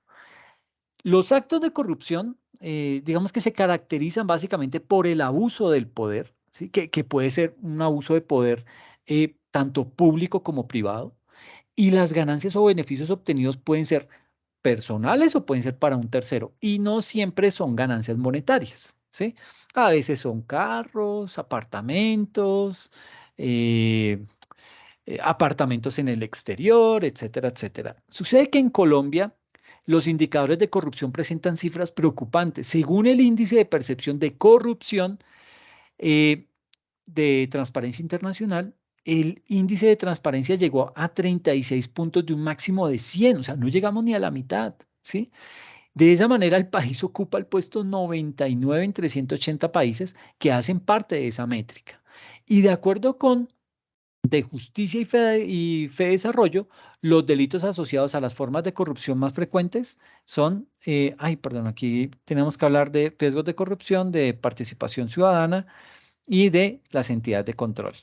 Los actos de corrupción, digamos que se caracterizan básicamente por el abuso del poder, ¿sí? Que puede ser un abuso de poder tanto público como privado, y las ganancias o beneficios obtenidos pueden ser personales o pueden ser para un tercero, y no siempre son ganancias monetarias, ¿sí? A veces son carros, apartamentos, eh, apartamentos en el exterior, etcétera, etcétera. Sucede que en Colombia los indicadores de corrupción presentan cifras preocupantes. Según el índice de percepción de corrupción eh, de Transparencia Internacional, el índice de transparencia llegó a 36 puntos de un máximo de 100, o sea, no llegamos ni a la mitad, ¿sí? De esa manera, el país ocupa el puesto 99 entre 180 países que hacen parte de esa métrica. Y de acuerdo con de Justicia y Fe Desarrollo, los delitos asociados a las formas de corrupción más frecuentes son, perdón, aquí tenemos que hablar de riesgos de corrupción, de participación ciudadana y de las entidades de control.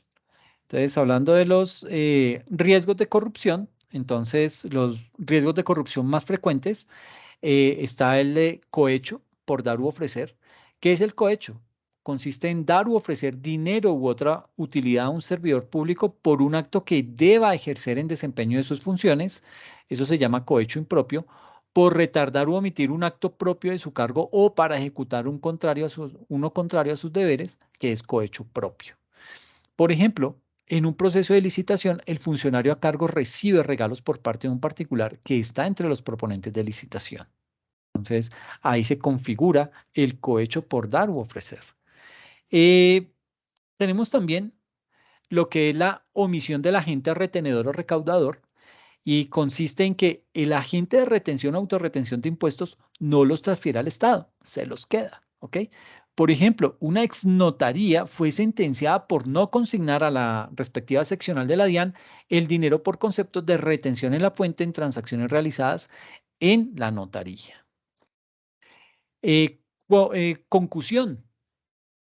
Entonces, hablando de los riesgos de corrupción, entonces los riesgos de corrupción más frecuentes está el de cohecho por dar u ofrecer. ¿Qué es el cohecho? Consiste en dar u ofrecer dinero u otra utilidad a un servidor público por un acto que deba ejercer en desempeño de sus funciones. Eso se llama cohecho impropio, por retardar u omitir un acto propio de su cargo o para ejecutar uno contrario a sus deberes, que es cohecho propio. Por ejemplo, en un proceso de licitación, el funcionario a cargo recibe regalos por parte de un particular que está entre los proponentes de licitación. Entonces, ahí se configura el cohecho por dar u ofrecer. Eh, tenemos también lo que es la omisión del agente retenedor o recaudador y consiste en que el agente de retención o autorretención de impuestos no los transfiere al Estado, se los queda, ¿ok? Por ejemplo, una exnotaría fue sentenciada por no consignar a la respectiva seccional de la DIAN el dinero por conceptos de retención en la fuente en transacciones realizadas en la notaría. Concusión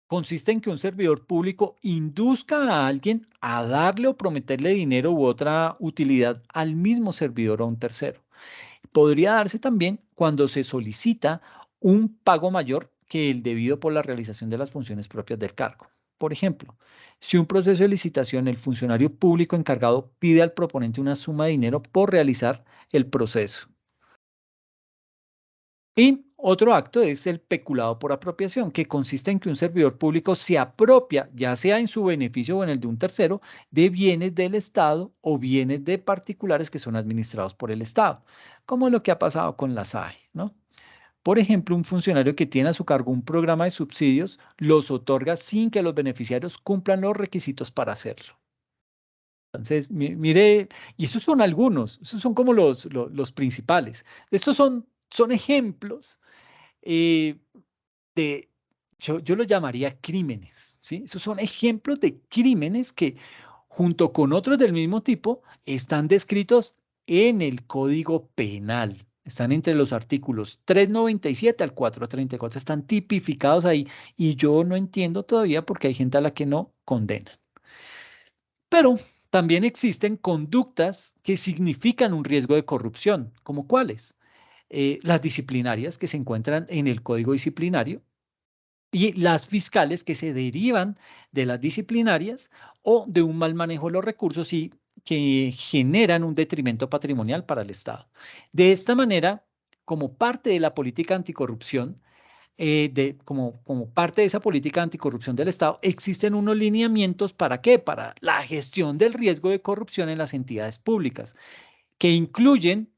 consiste en que un servidor público induzca a alguien a darle o prometerle dinero u otra utilidad al mismo servidor o a un tercero. Podría darse también cuando se solicita un pago mayor que el debido por la realización de las funciones propias del cargo. Por ejemplo, si un proceso de licitación, el funcionario público encargado pide al proponente una suma de dinero por realizar el proceso. Y otro acto es el peculado por apropiación, que consiste en que un servidor público se apropia, ya sea en su beneficio o en el de un tercero, de bienes del Estado o bienes de particulares que son administrados por el Estado, como lo que ha pasado con la SAE, ¿no? Por ejemplo, un funcionario que tiene a su cargo un programa de subsidios los otorga sin que los beneficiarios cumplan los requisitos para hacerlo. Entonces, mire, y estos son algunos, esos son como los principales. Estos son ejemplos eh, de, yo los llamaría crímenes, ¿sí? Esos son ejemplos de crímenes que, junto con otros del mismo tipo, están descritos en el Código Penal. Están entre los artículos 397 al 434, están tipificados ahí y yo no entiendo todavía por qué hay gente a la que no condenan. Pero también existen conductas que significan un riesgo de corrupción, como cuáles. Las disciplinarias que se encuentran en el Código Disciplinario y las fiscales que se derivan de las disciplinarias o de un mal manejo de los recursos y que generan un detrimento patrimonial para el Estado. De esta manera, como parte de la política anticorrupción, como parte de esa política anticorrupción del Estado, existen unos lineamientos para qué? Para la gestión del riesgo de corrupción en las entidades públicas, que incluyen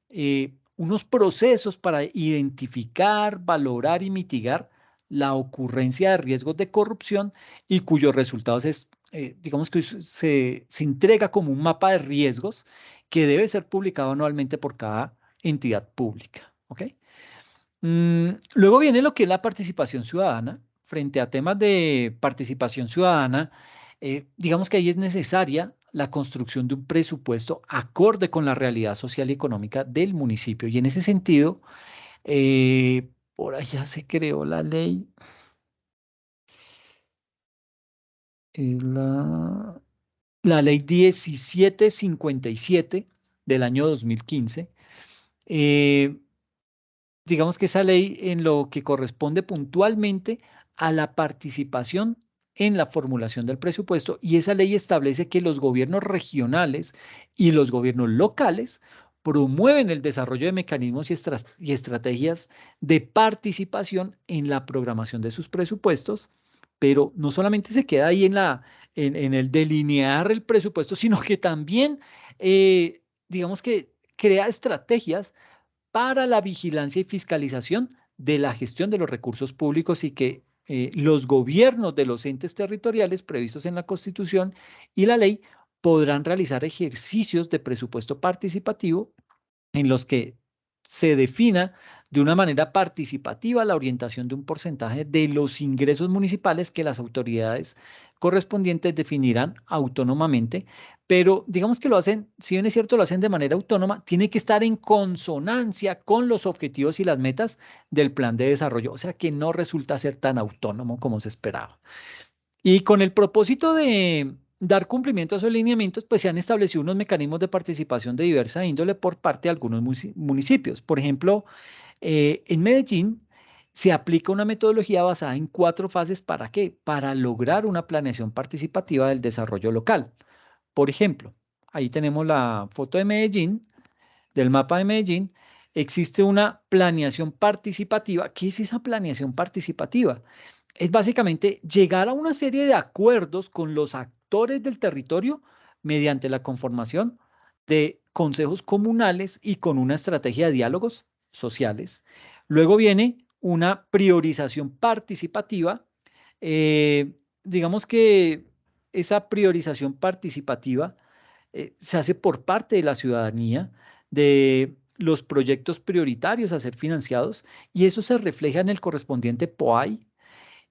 unos procesos para identificar, valorar y mitigar la ocurrencia de riesgos de corrupción y cuyos resultados es, digamos que se entrega como un mapa de riesgos que debe ser publicado anualmente por cada entidad pública. ¿Ok? Luego viene lo que es la participación ciudadana. Frente a temas de participación ciudadana, digamos que ahí es necesaria la construcción de un presupuesto acorde con la realidad social y económica del municipio. Y en ese sentido, por allá se creó la ley, es la ley 1757 del año 2015. eh, digamos que esa ley en lo que corresponde puntualmente a la participación en la formulación del presupuesto y esa ley establece que los gobiernos regionales y los gobiernos locales promueven el desarrollo de mecanismos y estrategias de participación en la programación de sus presupuestos, pero no solamente se queda ahí en el delinear el presupuesto, sino que también, digamos que crea estrategias para la vigilancia y fiscalización de la gestión de los recursos públicos y que los gobiernos de los entes territoriales previstos en la Constitución y la ley podrán realizar ejercicios de presupuesto participativo en los que se defina de una manera participativa la orientación de un porcentaje de los ingresos municipales que las autoridades correspondientes definirán autónomamente, pero digamos que lo hacen, si bien es cierto, lo hacen de manera autónoma, tiene que estar en consonancia con los objetivos y las metas del plan de desarrollo, o sea que no resulta ser tan autónomo como se esperaba. Y con el propósito de dar cumplimiento a esos lineamientos, pues se han establecido unos mecanismos de participación de diversa índole por parte de algunos municipios. Por ejemplo, en Medellín se aplica una metodología basada en 4 fases. ¿Para qué? Para lograr una planeación participativa del desarrollo local. Por ejemplo, ahí tenemos la foto de Medellín, del mapa de Medellín. Existe una planeación participativa. ¿Qué es esa planeación participativa? Es básicamente llegar a una serie de acuerdos con los actores del territorio mediante la conformación de consejos comunales y con una estrategia de diálogos sociales. Luego viene una priorización participativa. Digamos que esa priorización participativa se hace por parte de la ciudadanía, de los proyectos prioritarios a ser financiados, y eso se refleja en el correspondiente POAI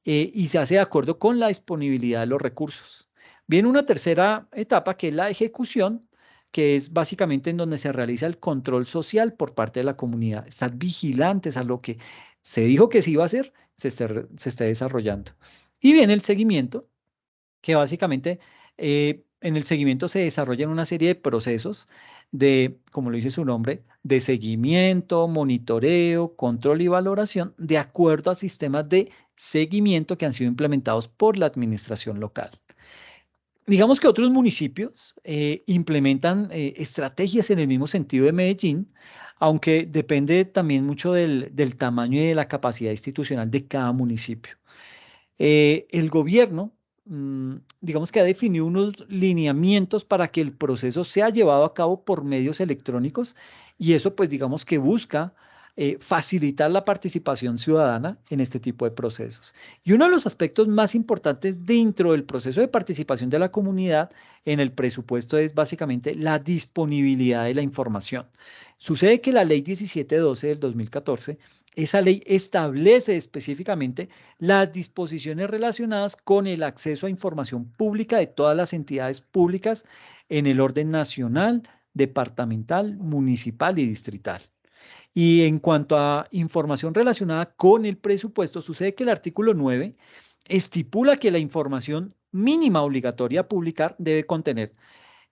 y se hace de acuerdo con la disponibilidad de los recursos. Viene una tercera etapa que es la ejecución, que es básicamente en donde se realiza el control social por parte de la comunidad, estar vigilantes a lo que se dijo que se iba a hacer, se esté desarrollando. Y viene el seguimiento, que básicamente en el seguimiento se desarrollan una serie de procesos de, como lo dice su nombre, de seguimiento, monitoreo, control y valoración de acuerdo a sistemas de seguimiento que han sido implementados por la administración local. Digamos que otros municipios implementan estrategias en el mismo sentido de Medellín, aunque depende también mucho del tamaño y de la capacidad institucional de cada municipio. El gobierno, digamos que ha definido unos lineamientos para que el proceso sea llevado a cabo por medios electrónicos y eso pues digamos que busca facilitar la participación ciudadana en este tipo de procesos. Y uno de los aspectos más importantes dentro del proceso de participación de la comunidad en el presupuesto es básicamente la disponibilidad de la información. Sucede que la ley 1712 del 2014, esa ley establece específicamente las disposiciones relacionadas con el acceso a información pública de todas las entidades públicas en el orden nacional, departamental, municipal y distrital. Y en cuanto a información relacionada con el presupuesto, sucede que el artículo 9 estipula que la información mínima obligatoria a publicar debe contener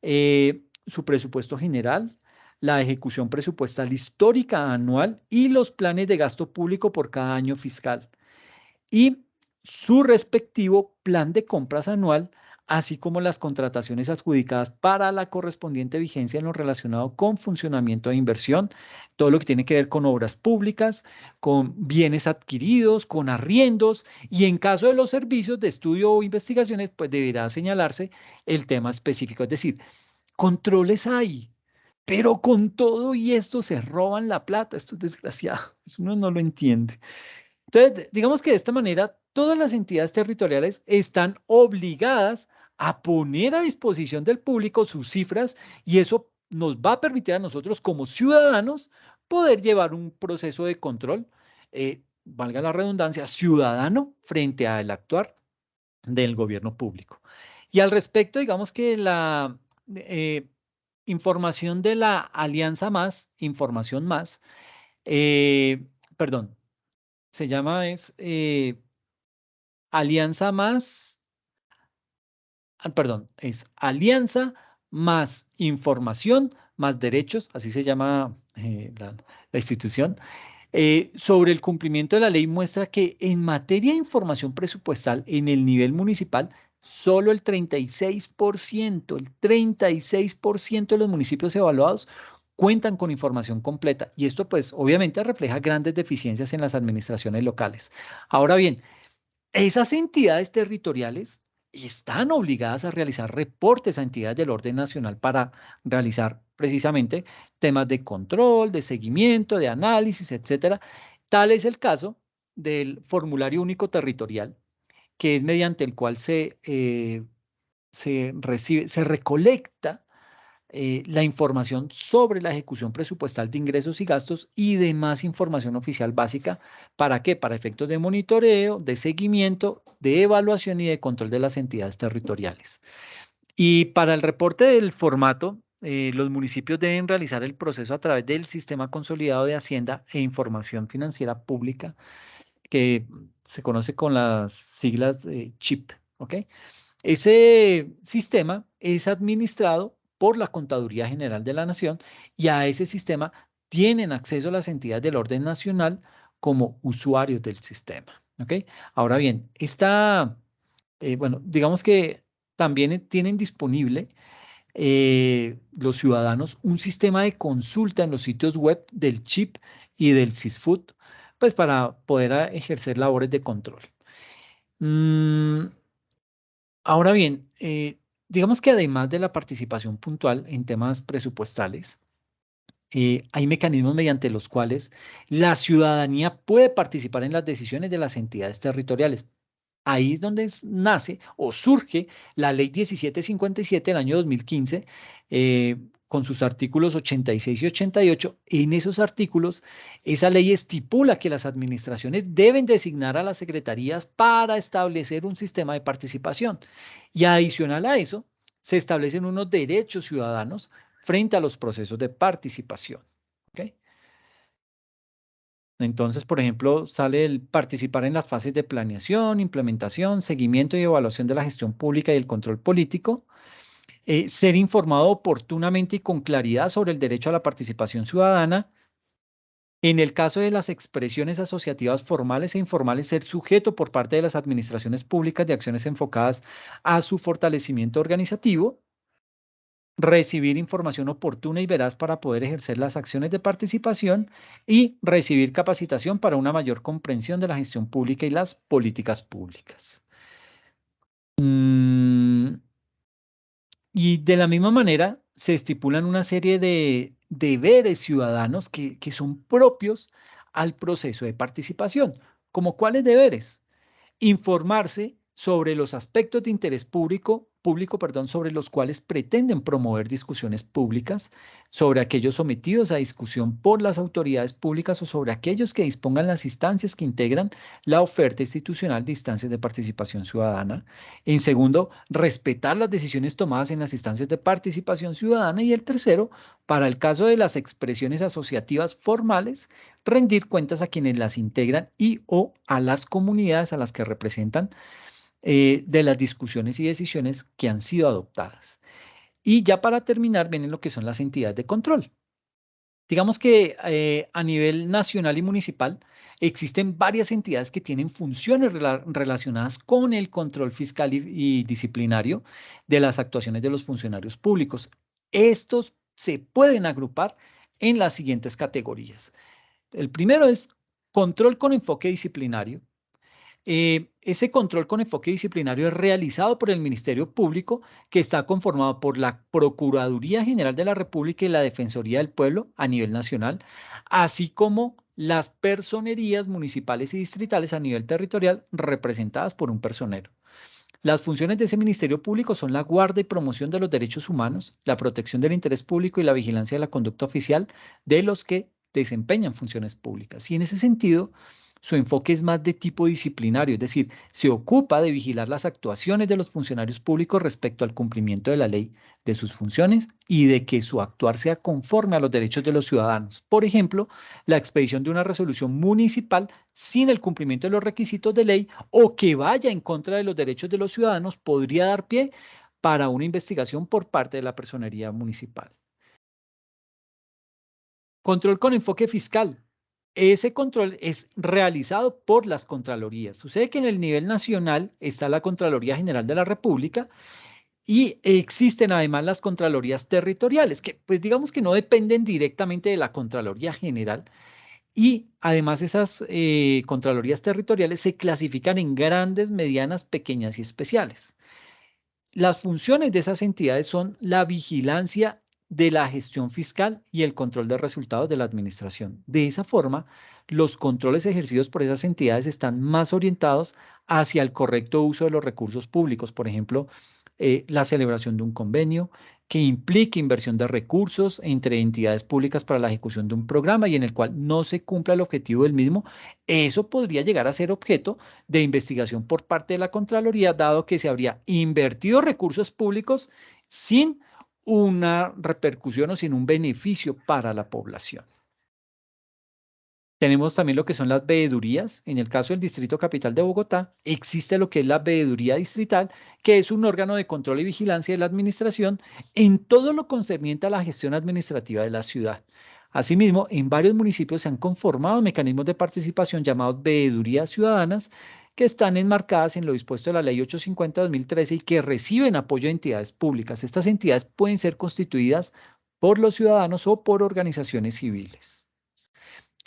su presupuesto general, la ejecución presupuestal histórica anual y los planes de gasto público por cada año fiscal y su respectivo plan de compras anual, así como las contrataciones adjudicadas para la correspondiente vigencia en lo relacionado con funcionamiento de inversión, todo lo que tiene que ver con obras públicas, con bienes adquiridos, con arriendos y en caso de los servicios de estudio o investigaciones, pues deberá señalarse el tema específico. Es decir, controles hay, pero con todo y esto se roban la plata. Esto es desgraciado. Eso uno no lo entiende. Entonces, digamos que de esta manera, todas las entidades territoriales están obligadas a poner a disposición del público sus cifras y eso nos va a permitir a nosotros como ciudadanos poder llevar un proceso de control, valga la redundancia, ciudadano frente al actuar del gobierno público. Y al respecto, digamos que la información de la Alianza Más, Información Más, perdón, se llama es Alianza Más, perdón, es Alianza Más Información Más Derechos, así se llama la institución, sobre el cumplimiento de la ley muestra que en materia de información presupuestal en el nivel municipal, solo el 36% de los municipios evaluados cuentan con información completa. Y esto pues obviamente refleja grandes deficiencias en las administraciones locales. Ahora bien, esas entidades territoriales están obligadas a realizar reportes a entidades del orden nacional para realizar precisamente temas de control, de seguimiento, de análisis, etcétera. Tal es el caso del formulario único territorial, que es mediante el cual se recibe, se recolecta la información sobre la ejecución presupuestal de ingresos y gastos y demás información oficial básica. ¿Para qué? Para efectos de monitoreo, de seguimiento, de evaluación y de control de las entidades territoriales. Y para el reporte del formato, los municipios deben realizar el proceso a través del Sistema Consolidado de Hacienda e Información Financiera Pública, que se conoce con las siglas CHIP, ¿ok? Ese sistema es administrado por la Contaduría General de la Nación y a ese sistema tienen acceso las entidades del orden nacional como usuarios del sistema. ¿Ok? Ahora bien, bueno, digamos que también tienen disponible los ciudadanos un sistema de consulta en los sitios web del CHIP y del CISFUT, pues para poder ejercer labores de control. Mm, Ahora bien, digamos que además de la participación puntual en temas presupuestales, hay mecanismos mediante los cuales la ciudadanía puede participar en las decisiones de las entidades territoriales. Ahí es donde nace o surge la Ley 1757 del año 2015, con sus artículos 86 y 88. En esos artículos, esa ley estipula que las administraciones deben designar a las secretarías para establecer un sistema de participación. Y adicional a eso, se establecen unos derechos ciudadanos frente a los procesos de participación. ¿Ok? Entonces, por ejemplo, sale el participar en las fases de planeación, implementación, seguimiento y evaluación de la gestión pública y el control político, ser informado oportunamente y con claridad sobre el derecho a la participación ciudadana. En el caso de las expresiones asociativas formales e informales, ser sujeto por parte de las administraciones públicas de acciones enfocadas a su fortalecimiento organizativo, recibir información oportuna y veraz para poder ejercer las acciones de participación y recibir capacitación para una mayor comprensión de la gestión pública y las políticas públicas. Y de la misma manera, se estipulan una serie deberes ciudadanos que son propios al proceso de participación. ¿Como cuáles deberes? Informarse sobre los aspectos de interés público, sobre los cuales pretenden promover discusiones públicas, sobre aquellos sometidos a discusión por las autoridades públicas o sobre aquellos que dispongan las instancias que integran la oferta institucional de instancias de participación ciudadana. En segundo, respetar las decisiones tomadas en las instancias de participación ciudadana. Y el tercero, para el caso de las expresiones asociativas formales, rendir cuentas a quienes las integran y o a las comunidades a las que representan de las discusiones y decisiones que han sido adoptadas. Y ya para terminar, vienen lo que son las entidades de control. Digamos que a nivel nacional y municipal existen varias entidades que tienen funciones relacionadas con el control fiscal y disciplinario de las actuaciones de los funcionarios públicos. Estos se pueden agrupar en las siguientes categorías. El primero es control con enfoque disciplinario. Ese control con enfoque disciplinario es realizado por el Ministerio Público, que está conformado por la Procuraduría General de la República y la Defensoría del Pueblo a nivel nacional, así como las personerías municipales y distritales a nivel territorial representadas por un personero. Las funciones de ese Ministerio Público son la guarda y promoción de los derechos humanos, la protección del interés público y la vigilancia de la conducta oficial de los que desempeñan funciones públicas. Y en ese sentido, su enfoque es más de tipo disciplinario, es decir, se ocupa de vigilar las actuaciones de los funcionarios públicos respecto al cumplimiento de la ley, de sus funciones y de que su actuar sea conforme a los derechos de los ciudadanos. Por ejemplo, la expedición de una resolución municipal sin el cumplimiento de los requisitos de ley o que vaya en contra de los derechos de los ciudadanos podría dar pie para una investigación por parte de la personería municipal. Control con enfoque fiscal. Ese control es realizado por las Contralorías. Sucede que en el nivel nacional está la Contraloría General de la República y existen además las Contralorías territoriales, que pues digamos que no dependen directamente de la Contraloría General. Y además esas Contralorías territoriales se clasifican en grandes, medianas, pequeñas y especiales. Las funciones de esas entidades son la vigilancia de la gestión fiscal y el control de resultados de la administración. De esa forma, los controles ejercidos por esas entidades están más orientados hacia el correcto uso de los recursos públicos. Por ejemplo, la celebración de un convenio que implique inversión de recursos entre entidades públicas para la ejecución de un programa y en el cual no se cumpla el objetivo del mismo. Eso podría llegar a ser objeto de investigación por parte de la Contraloría, dado que se habría invertido recursos públicos sin una repercusión o sin un beneficio para la población. Tenemos también lo que son las veedurías. En el caso del Distrito Capital de Bogotá, existe lo que es la veeduría distrital, que es un órgano de control y vigilancia de la administración en todo lo concerniente a la gestión administrativa de la ciudad. Asimismo, en varios municipios se han conformado mecanismos de participación llamados veedurías ciudadanas, que están enmarcadas en lo dispuesto de la Ley 850-2013 y que reciben apoyo de entidades públicas. Estas entidades pueden ser constituidas por los ciudadanos o por organizaciones civiles.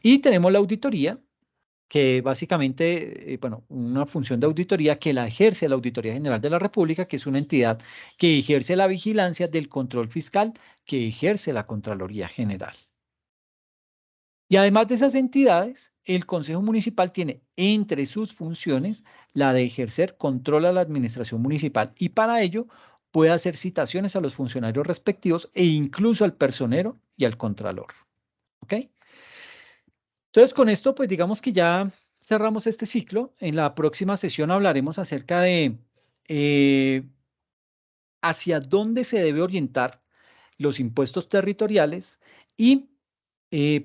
Y tenemos la auditoría, que básicamente, bueno, una función de auditoría que la ejerce la Auditoría General de la República, que es una entidad que ejerce la vigilancia del control fiscal que ejerce la Contraloría General. Y además de esas entidades, el Consejo Municipal tiene entre sus funciones la de ejercer control a la administración municipal y para ello puede hacer citaciones a los funcionarios respectivos e incluso al personero y al contralor. ¿Ok? Entonces, con esto, pues digamos que ya cerramos este ciclo. En la próxima sesión hablaremos acerca de eh, hacia dónde se debe orientar los impuestos territoriales y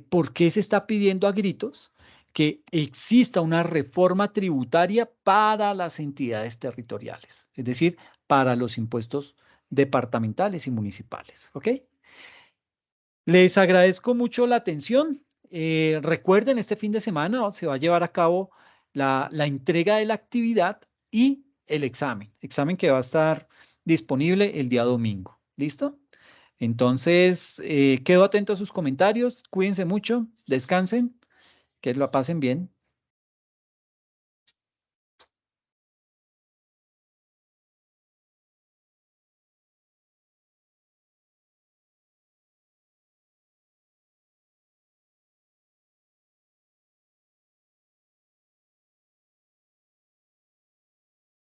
por qué se está pidiendo a gritos que exista una reforma tributaria para las entidades territoriales, es decir, para los impuestos departamentales y municipales. ¿Ok? Les agradezco mucho la atención. Recuerden, este fin de semana se va a llevar a cabo la entrega de la actividad y el examen que va a estar disponible el día domingo. ¿Listo? Entonces, quedo atento a sus comentarios. Cuídense mucho, descansen, que lo pasen bien.